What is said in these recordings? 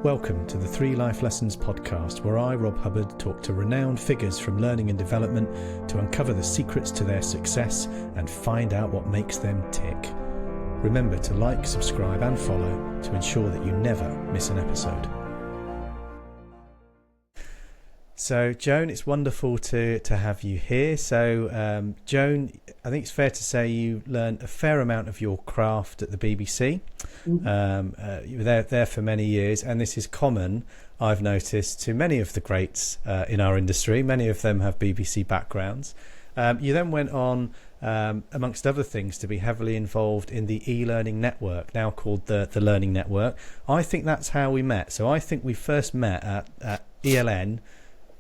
Welcome to the 3 Life Lessons podcast, where I, Rob Hubbard, talk to renowned figures from learning and development to uncover the secrets to their success and find out what makes them tick. Remember to like, subscribe and follow to ensure that you never miss an episode. So, Joan, it's wonderful to have you here. So, Joan, I think it's fair to say you learned a fair amount of your craft at the BBC. Mm-hmm. You were there for many years, and this is common, I've noticed, to many of the greats in our industry. Many of them have BBC backgrounds. You then went on, amongst other things, to be heavily involved in the eLearning network, now called the Learning Network. I think that's how we met. So I think we first met at ELN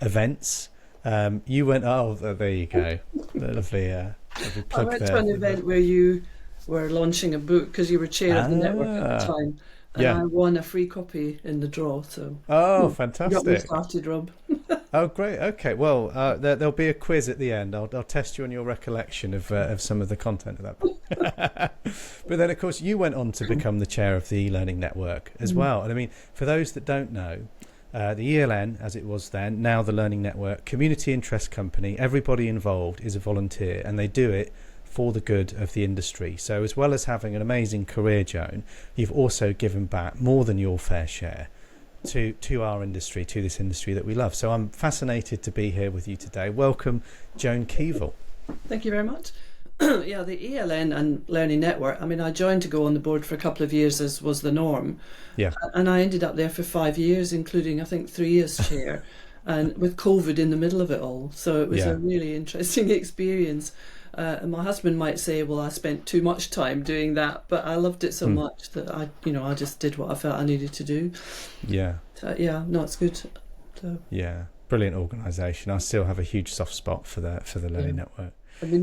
events. You went, there you go. Lovely plug. I went to an event where you were launching a book because you were chair of the network at the time. And I won a free copy in the draw. So fantastic. You got me started, Rob. Oh, great. Okay. Well, there'll be a quiz at the end. I'll test you on your recollection of some of the content of that book. But then, of course, you went on to become the chair of the eLearning network as well. And I mean, for those that don't know, the ELN, as it was then, now the Learning Network, community interest company, everybody involved is a volunteer, and they do it for the good of the industry. So as well as having an amazing career, Joan, you've also given back more than your fair share to our industry, to this industry that we love. So I'm fascinated to be here with you today. Welcome, Joan Keevill. Thank you very much. Yeah, the ELN and Learning Network, I mean, I joined to go on the board for a couple of years, as was the norm. Yeah. And I ended up there for 5 years, including, I think, 3 years chair, and with COVID in the middle of it all. So it was a really interesting experience. And my husband might say, well, I spent too much time doing that, but I loved it so much that I just did what I felt I needed to do. Yeah. So, it's good. So. Yeah, brilliant organisation. I still have a huge soft spot for the Learning Network.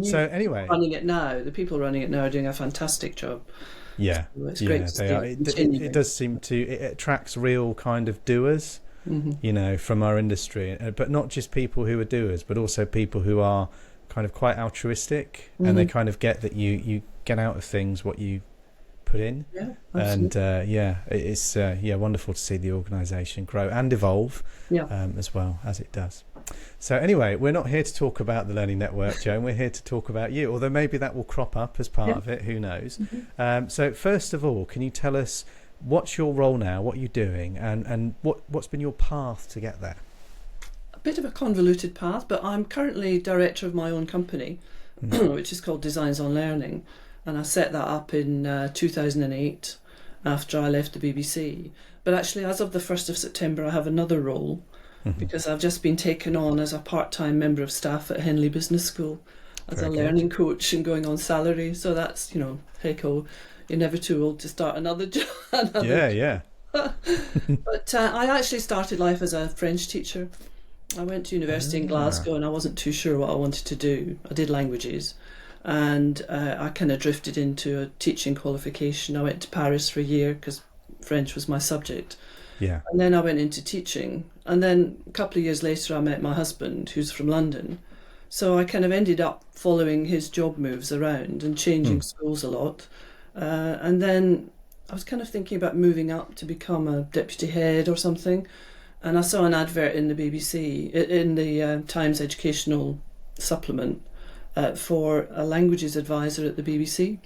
So anyway, the people running it now are doing a fantastic job. Yeah, so it's great to see it does seem to, it attracts real kind of doers, from our industry, but not just people who are doers, but also people who are kind of quite altruistic, and they kind of get that you get out of things what you put in. Yeah, absolutely. And it's wonderful to see the organisation grow and evolve as well as it does. So anyway, we're not here to talk about the Learning Network, Joan. We're here to talk about you, although maybe that will crop up as part of it. Who knows? Mm-hmm. So first of all, can you tell us what's your role now, what you're doing, and what's been your path to get there? A bit of a convoluted path, but I'm currently director of my own company, which is called Designs on Learning, and I set that up in 2008 after I left the BBC. But actually, as of the 1st of September, I have another role. Because I've just been taken on as a part-time member of staff at Henley Business School as a learning coach and going on salary. So that's, hey-ho, you're never too old to start another job. But I actually started life as a French teacher. I went to university in Glasgow and I wasn't too sure what I wanted to do. I did languages and I kind of drifted into a teaching qualification. I went to Paris for a year because French was my subject. Yeah. And then I went into teaching. And then a couple of years later, I met my husband, who's from London. So I kind of ended up following his job moves around and changing schools a lot. And then I was kind of thinking about moving up to become a deputy head or something. And I saw an advert in the BBC, in the Times Educational Supplement, for a languages advisor at the BBC.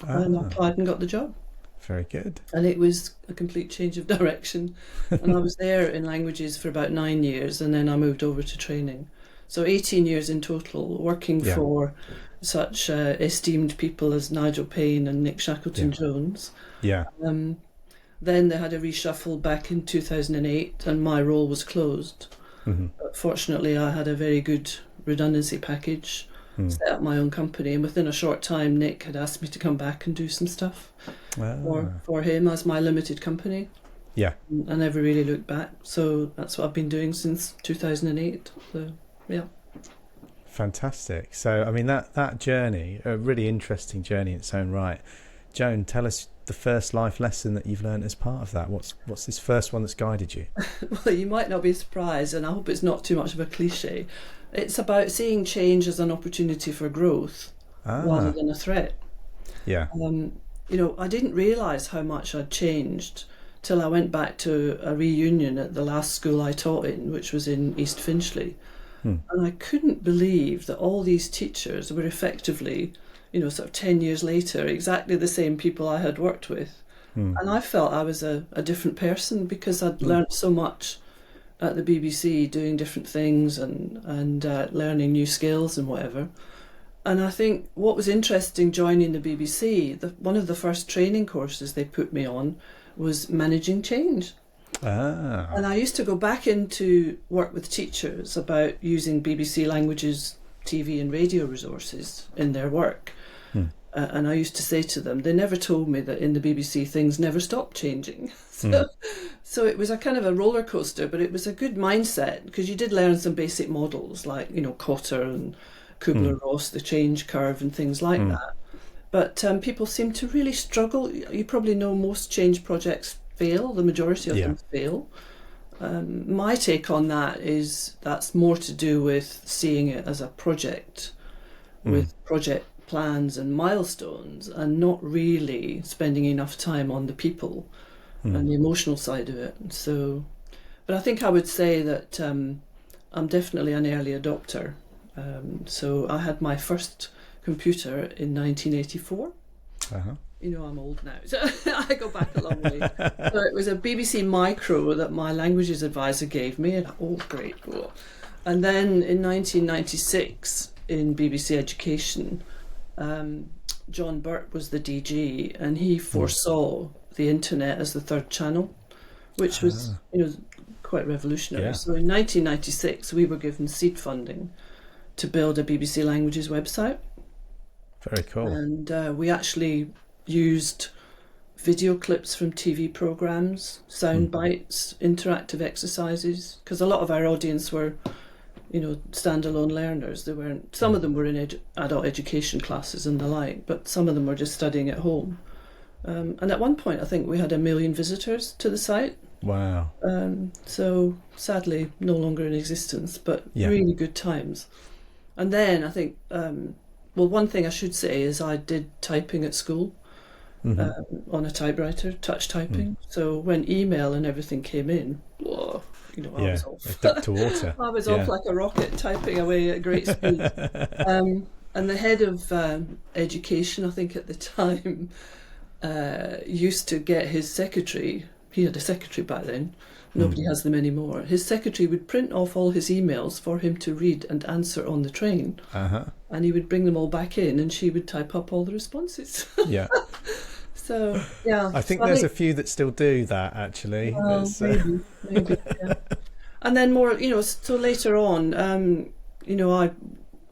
And I applied and got the job. Very good. And it was a complete change of direction. And I was there in languages for about 9 years, and then I moved over to training. So 18 years in total, working for such esteemed people as Nigel Payne and Nick Shackleton-Jones. Yeah. Then they had a reshuffle back in 2008, and my role was closed. But fortunately, I had a very good redundancy package, set up my own company, and within a short time, Nick had asked me to come back and do some stuff for him as my limited company. Yeah. I never really looked back. So that's what I've been doing since 2008. So, yeah. Fantastic. So, I mean, that journey, a really interesting journey in its own right. Joan, tell us the first life lesson that you've learned as part of that. What's this first one that's guided you? Well, you might not be surprised, and I hope it's not too much of a cliche. It's about seeing change as an opportunity for growth rather than a threat. Yeah. I didn't realise how much I'd changed till I went back to a reunion at the last school I taught in, which was in East Finchley. And I couldn't believe that all these teachers were effectively, sort of 10 years later, exactly the same people I had worked with. And I felt I was a different person because I'd learned so much at the BBC doing different things and learning new skills and whatever. And I think what was interesting joining the BBC, one of the first training courses they put me on was managing change. And I used to go back into work with teachers about using BBC Languages TV and radio resources in their work. And I used to say to them, they never told me that in the BBC things never stopped changing. So it was a kind of a roller coaster, but it was a good mindset because you did learn some basic models like, Cotter and Kubler-Ross, the change curve and things like that. But people seem to really struggle. You probably know most change projects fail, the majority of them fail. My take on that is that's more to do with seeing it as a project with project plans and milestones and not really spending enough time on the people and the emotional side of it. So, but I think I would say that I'm definitely an early adopter. So I had my first computer in 1984. I'm old now, so I go back a long way. So it was a BBC Micro that my languages advisor gave me, and great. And then in 1996, in BBC Education, John Burt was the DG, and he foresaw the internet as the third channel, which was, quite revolutionary. Yeah. So in 1996, we were given seed funding to build a BBC Languages website. Very cool. And we actually used video clips from TV programs, sound bites, interactive exercises, because a lot of our audience were, standalone learners. They weren't. Some of them were in adult education classes and the like, but some of them were just studying at home. And at one point, I think we had 1 million visitors to the site. Wow. So sadly, no longer in existence, but really good times. And then I think, one thing I should say is I did typing at school. On a typewriter, touch typing. So when email and everything came in, I was off. Duck to water. I was off like a rocket, typing away at great speed. And the head of education, I think at the time, used to get his secretary. He had a secretary back then. Nobody has them anymore. His secretary would print off all his emails for him to read and answer on the train. And he would bring them all back in, and she would type up all the responses. So, I think there's a few that still do that, actually. Well, maybe, yeah. And then more, so later on,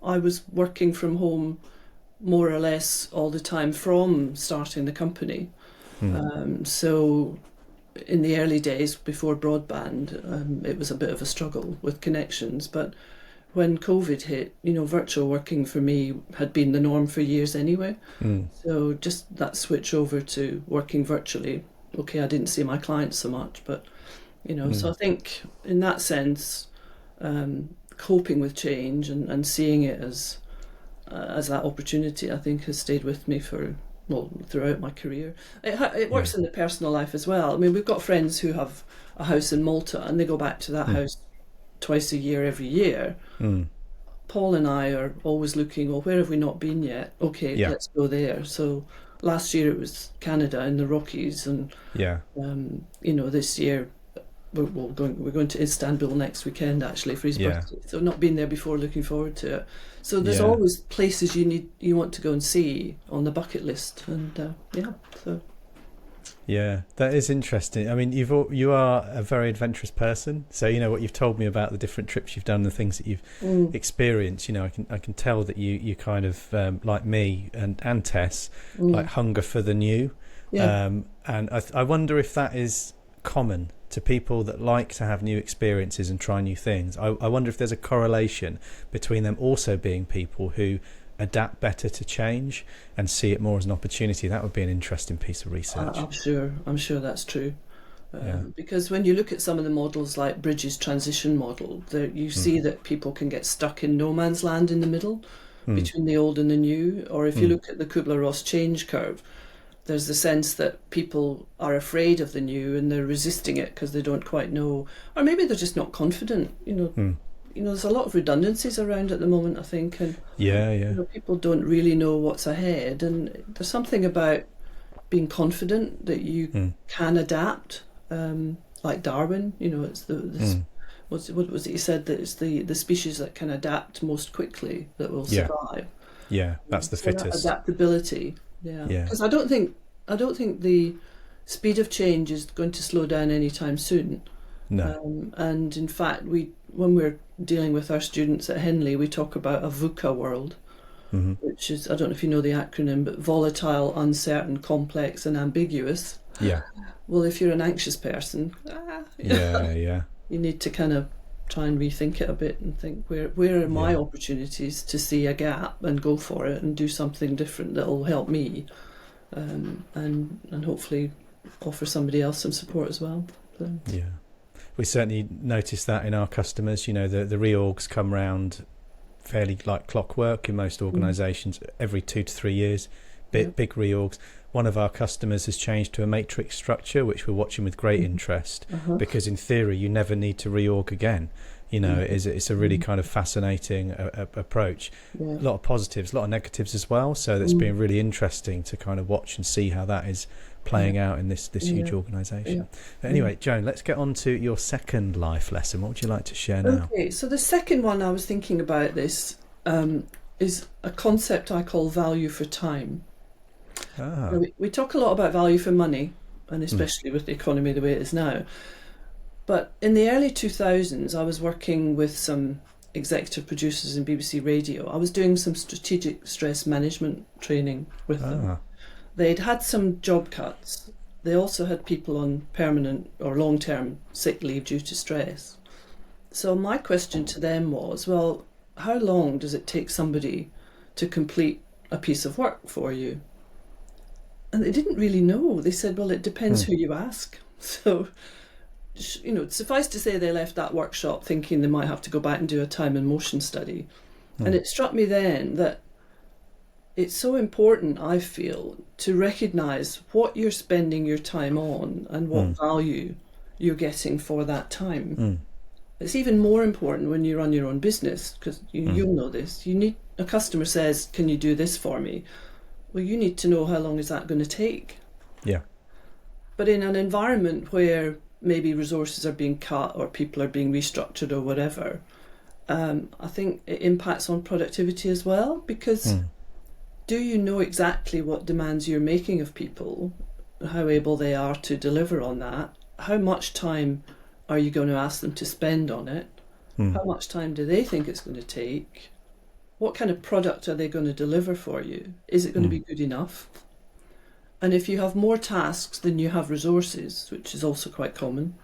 I was working from home more or less all the time from starting the company. So in the early days before broadband, it was a bit of a struggle with connections. But when COVID hit, virtual working for me had been the norm for years anyway. So just that switch over to working virtually. Okay, I didn't see my clients so much, but, so I think in that sense, coping with change and seeing it as that opportunity, I think has stayed with me throughout my career. It works in the personal life as well. I mean, we've got friends who have a house in Malta and they go back to that house twice a year, every year. Paul and I are always looking, where have we not been yet? Okay, let's go there. So last year it was Canada in the Rockies, and this year we're going to Istanbul next weekend actually for his birthday. So not been there before, looking forward to it. So there's always places you want to go and see on the bucket list, and so. Yeah, that is interesting. I mean, you are a very adventurous person. So what you've told me about the different trips you've done, the things that you've experienced. I can tell that you kind of like me and Tess, like hunger for the new. And I wonder if that is common to people that like to have new experiences and try new things. I wonder if there's a correlation between them also being people who adapt better to change and see it more as an opportunity. That would be an interesting piece of research. I'm sure that's true. Because when you look at some of the models like Bridges' transition model, you see that people can get stuck in no man's land in the middle between the old and the new. Or if you look at the Kubler-Ross change curve, there's the sense that people are afraid of the new and they're resisting it because they don't quite know, or maybe they're just not confident. There's a lot of redundancies around at the moment, I think, and people don't really know what's ahead. And there's something about being confident that you can adapt, like Darwin. It's what was it he said, that it's the species that can adapt most quickly that will survive. Yeah, that's the fittest. That adaptability. Yeah, because I don't think the speed of change is going to slow down anytime soon. No. And in fact, when we're dealing with our students at Henley, we talk about a VUCA world, which is, I don't know if you know the acronym, but volatile, uncertain, complex, and ambiguous. Yeah. Well, if you're an anxious person, you need to kind of try and rethink it a bit and think, where are my opportunities to see a gap and go for it and do something different that'll help me, and hopefully offer somebody else some support as well. So. Yeah, we certainly notice that in our customers. The reorgs come round fairly like clockwork in most organisations every 2 to 3 years. Big reorgs. One of our customers has changed to a matrix structure, which we're watching with great interest, because in theory you never need to reorg again. It's a really kind of fascinating approach. A lot of positives, a lot of negatives as well. So that's been really interesting to kind of watch and see how that is playing out in this huge organisation. But anyway, Joan, let's get on to your second life lesson. What would you like to share now? Okay, so the second one I was thinking about this is a concept I call value for time. We talk a lot about value for money, and especially with the economy the way it is now. But in the early 2000s, I was working with some executive producers in BBC Radio. I was doing some strategic stress management training with them. They'd had some job cuts. They also had people on permanent or long-term sick leave due to stress. So my question to them was, well, how long does it take somebody to complete a piece of work for you? And they didn't really know. They said, well, it depends who you ask. So, suffice to say, they left that workshop thinking they might have to go back and do a time and motion study. And it struck me then that it's so important, I feel, to recognise what you're spending your time on and what value you're getting for that time. It's even more important when you run your own business, because you'll know this. A customer says, can you do this for me? Well, you need to know how long is that going to take. Yeah. But in an environment where maybe resources are being cut or people are being restructured or whatever, I think it impacts on productivity as well, because do you know exactly what demands you're making of people, how able they are to deliver on that? How much time are you going to ask them to spend on it? How much time do they think it's going to take? What kind of product are they going to deliver for you? Is it going to be good enough? And if you have more tasks than you have resources, which is also quite common,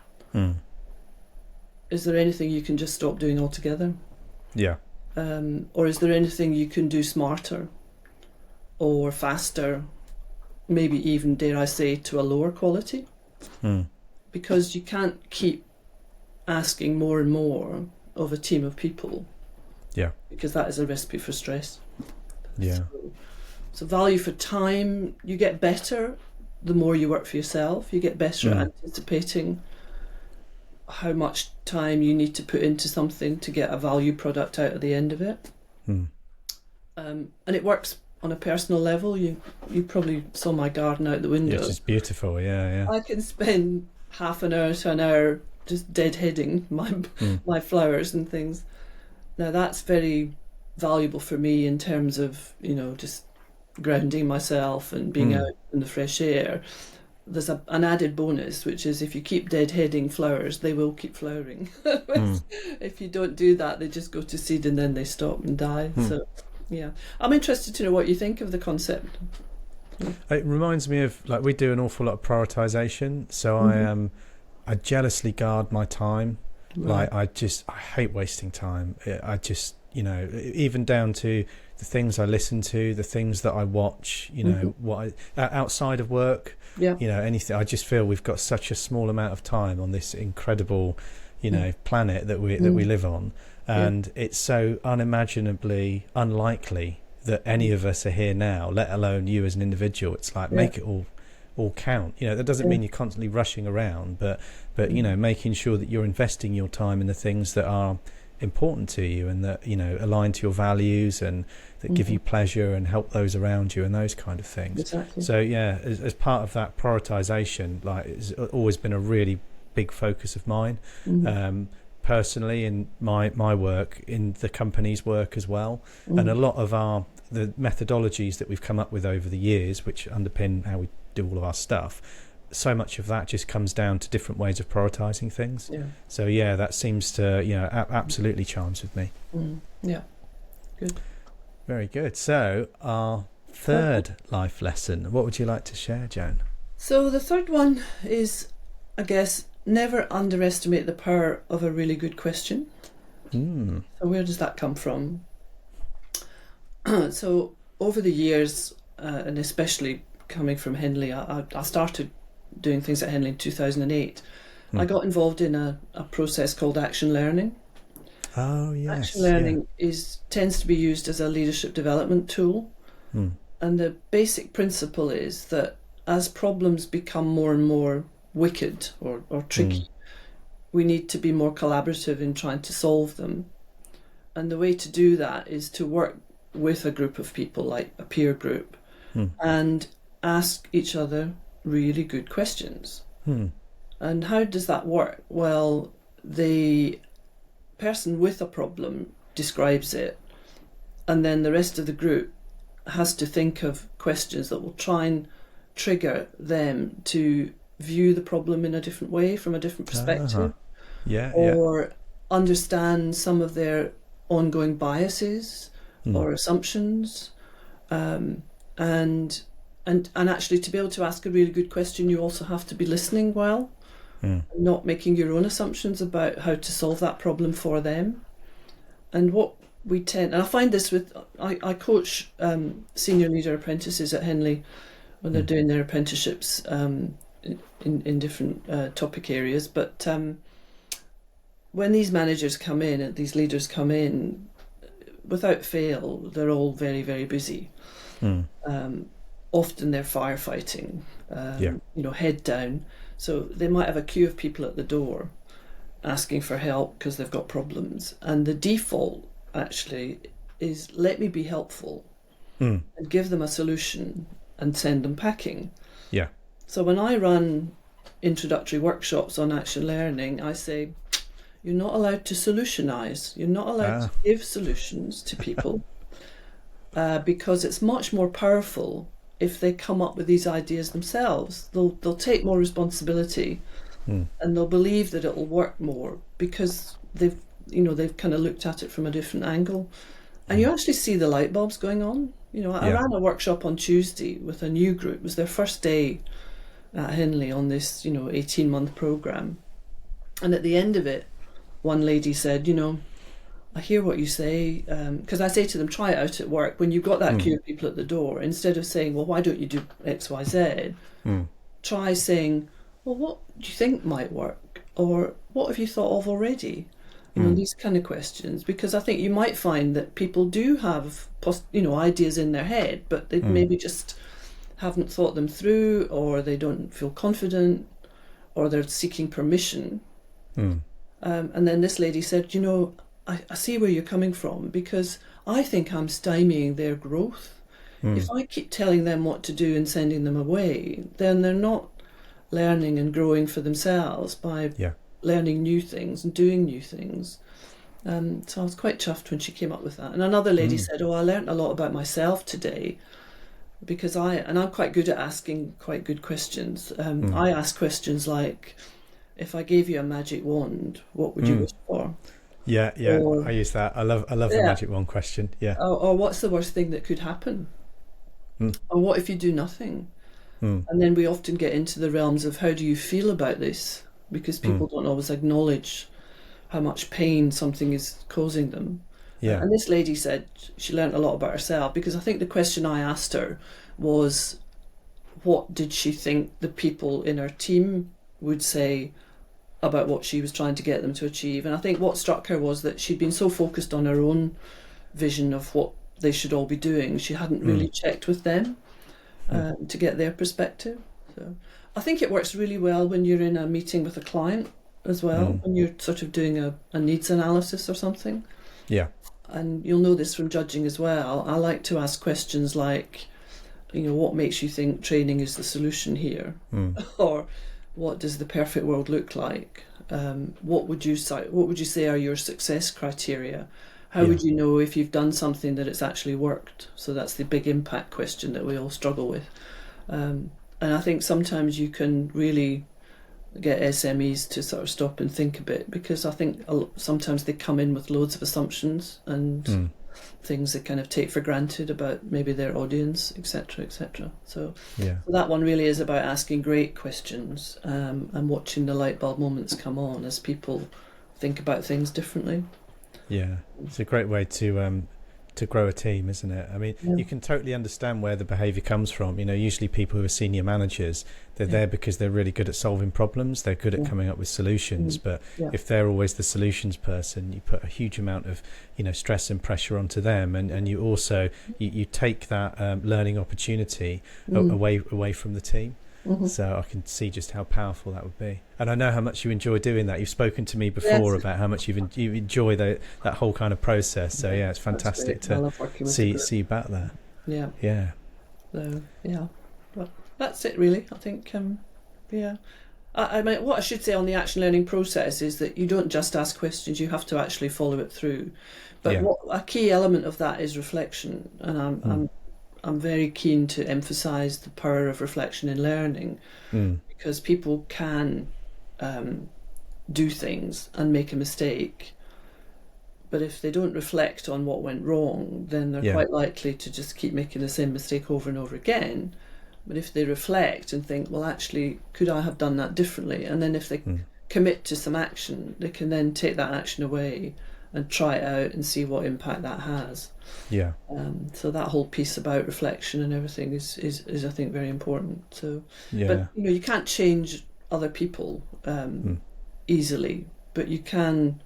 is there anything you can just stop doing altogether? Yeah. Or is there anything you can do smarter or faster, maybe even, dare I say, to a lower quality? Because you can't keep asking more and more of a team of people. Yeah. Because that is a recipe for stress. Yeah. So value for time, you get better the more you work for yourself. You get better at anticipating how much time you need to put into something to get a value product out at the end of it. And it works on a personal level. You probably saw my garden out the window. Yes, it's beautiful, yeah. I can spend half an hour to an hour just deadheading my flowers and things. Now that's very valuable for me in terms of, just grounding myself and being out in the fresh air. There's an added bonus, which is if you keep deadheading flowers, they will keep flowering. If you don't do that, they just go to seed and then they stop and die. So, yeah. I'm interested to know what you think of the concept. It reminds me of, like, we do an awful lot of prioritisation. So I jealously guard my time. Right. Like, I hate wasting time. I just, even down to the things I listen to, the things that I watch, what outside of work, anything. I just feel we've got such a small amount of time on this incredible, planet that we live on, and it's so unlikely that any of us are here now, let alone you as an individual. It's like make it all all count. That doesn't mean you're constantly rushing around, but making sure that you're investing your time in the things that are important to you and that align to your values and that give you pleasure and help those around you and those kind of things. Exactly. So as part of that prioritization, like, it's always been a really big focus of mine, personally, in my work, in the company's work as well. And a lot of the methodologies that we've come up with over the years, which underpin how we do all of our stuff, so much of that just comes down to different ways of prioritizing things. So that seems to absolutely chimes with me. Good. Very good. So our third life lesson, what would you like to share, Joan? So the third one is, I guess, never underestimate the power of a really good question. So where does that come from? So over the years, and especially coming from Henley, I started doing things at Henley in 2008. I got involved in a process called action learning. Oh, yes. Action learning tends to be used as a leadership development tool. And the basic principle is that as problems become more and more wicked or tricky, we need to be more collaborative in trying to solve them. And the way to do that is to work with a group of people, like a peer group, and ask each other really good questions. And how does that work? Well, the person with a problem describes it, and then the rest of the group has to think of questions that will try and trigger them to view the problem in a different way, from a different perspective, or understand some of their ongoing biases or assumptions, and actually, to be able to ask a really good question, you also have to be listening well, not making your own assumptions about how to solve that problem for them. And what we tend, and I find this with, I coach senior leader apprentices at Henley when they're doing their apprenticeships in different topic areas, but when these managers come in and these leaders come in, without fail, they're all very, very busy. Often they're firefighting, head down. So they might have a queue of people at the door asking for help because they've got problems. And the default actually is, let me be helpful and give them a solution and send them packing. So when I run introductory workshops on action learning, I say, you're not allowed to solutionize. You're not allowed to give solutions to people because it's much more powerful if they come up with these ideas themselves. They'll take more responsibility and they'll believe that it'll work more because they've kind of looked at it from a different angle. And you actually see the light bulbs going on. I ran a workshop on Tuesday with a new group. It was their first day at Henley on this 18-month program, and at the end of it, one lady said, I hear what you say, because I say to them, try it out at work. When you've got that queue of people at the door, instead of saying, well, why don't you do X, Y, Z, try saying, well, what do you think might work? Or what have you thought of already? These kind of questions, because I think you might find that people do have, ideas in their head, but they maybe just haven't thought them through, or they don't feel confident, or they're seeking permission. And then this lady said, I see where you're coming from, because I think I'm stymieing their growth. If I keep telling them what to do and sending them away, then they're not learning and growing for themselves by learning new things and doing new things. So I was quite chuffed when she came up with that. And another lady said, I learned a lot about myself today, because I'm quite good at asking quite good questions. I ask questions like, if I gave you a magic wand, what would you wish for? Or, I use that. I love the magic wand question. Or what's the worst thing that could happen? Or what if you do nothing? And then we often get into the realms of, how do you feel about this? Because people don't always acknowledge how much pain something is causing them. And this lady said she learned a lot about herself, because I think the question I asked her was, what did she think the people in her team would say about what she was trying to get them to achieve? And I think what struck her was that she'd been so focused on her own vision of what they should all be doing, she hadn't really checked with them to get their perspective. So I think it works really well when you're in a meeting with a client as well, when you're sort of doing a needs analysis or something. Yeah. And you'll know this from judging as well. I like to ask questions like, what makes you think training is the solution here? Or what does the perfect world look like? What would you say are your success criteria? How would you know if you've done something that it's actually worked? So that's the big impact question that we all struggle with. And I think sometimes you can really get SMEs to sort of stop and think a bit, because I think sometimes they come in with loads of assumptions and things they kind of take for granted about maybe their audience, etc., etc. So that one really is about asking great questions and watching the light bulb moments come on as people think about things differently. Yeah, it's a great way to grow a team, isn't it? I mean, you can totally understand where the behaviour comes from. Usually people who are senior managers, they're there because they're really good at solving problems. They're good at coming up with solutions. But if they're always the solutions person, you put a huge amount of, stress and pressure onto them. And you also, you take that learning opportunity away from the team. So I can see just how powerful that would be. And I know how much you enjoy doing that. You've spoken to me before about how much you enjoy that whole kind of process. So it's fantastic to see you back there. Yeah. So but that's it really. I think I mean, what I should say on the action learning process is that you don't just ask questions, you have to actually follow it through. But a key element of that is reflection, and I'm very keen to emphasise the power of reflection in learning, because people can do things and make a mistake, but if they don't reflect on what went wrong, then they're quite likely to just keep making the same mistake over and over again. But if they reflect and think, well, actually, could I have done that differently? And then if they commit to some action, they can then take that action away and try it out and see what impact that has. So that whole piece about reflection and everything is I think very important. So but you can't change other people easily, but you can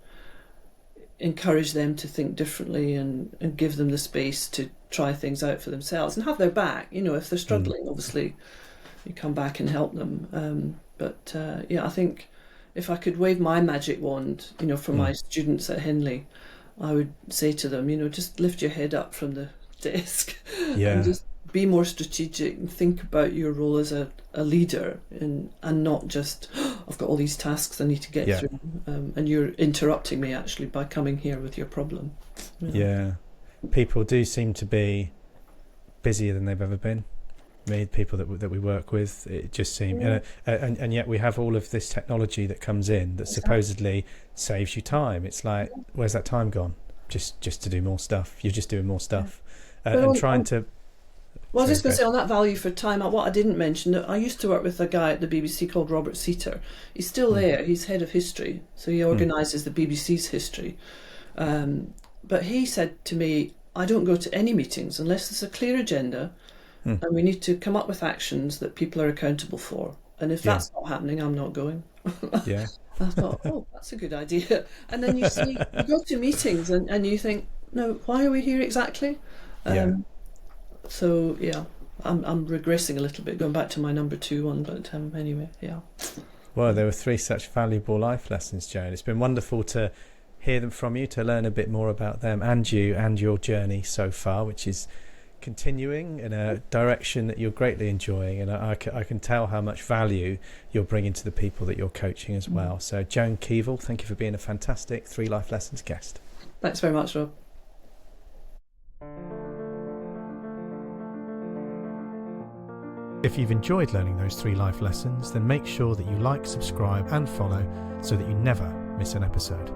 encourage them to think differently and give them the space to try things out for themselves and have their back. If they're struggling, obviously you come back and help them. But I think if I could wave my magic wand, for my students at Henley, I would say to them, just lift your head up from the desk and just be more strategic and think about your role as a leader and not just, I've got all these tasks I need to get through, and you're interrupting me actually by coming here with your problem. People do seem to be busier than they've ever been. People that we work with, it just seems, and yet we have all of this technology that comes in that supposedly saves you time. It's like, where's that time gone? Just to do more stuff. You're just doing more stuff, and trying to. Well, I was just going to say on that value for time, what I didn't mention, I used to work with a guy at the BBC called Robert Seater. He's still there. He's head of history, so he organises the BBC's history. But he said to me, I don't go to any meetings unless there's a clear agenda. And we need to come up with actions that people are accountable for. And if that's not happening, I'm not going. I thought, that's a good idea. And then you go to meetings and you think, no, why are we here exactly? So, I'm regressing a little bit, going back to my number 2 one. But anyway, Well, there were 3 such valuable life lessons, Joan. It's been wonderful to hear them from you, to learn a bit more about them and you and your journey so far, which is continuing in a direction that you're greatly enjoying, and I can tell how much value you're bringing to the people that you're coaching as well. So Joan Keevill, thank you for being a fantastic 3 Life Lessons guest. Thanks very much, Rob. If you've enjoyed learning those 3 life lessons, then make sure that you like, subscribe and follow so that you never miss an episode.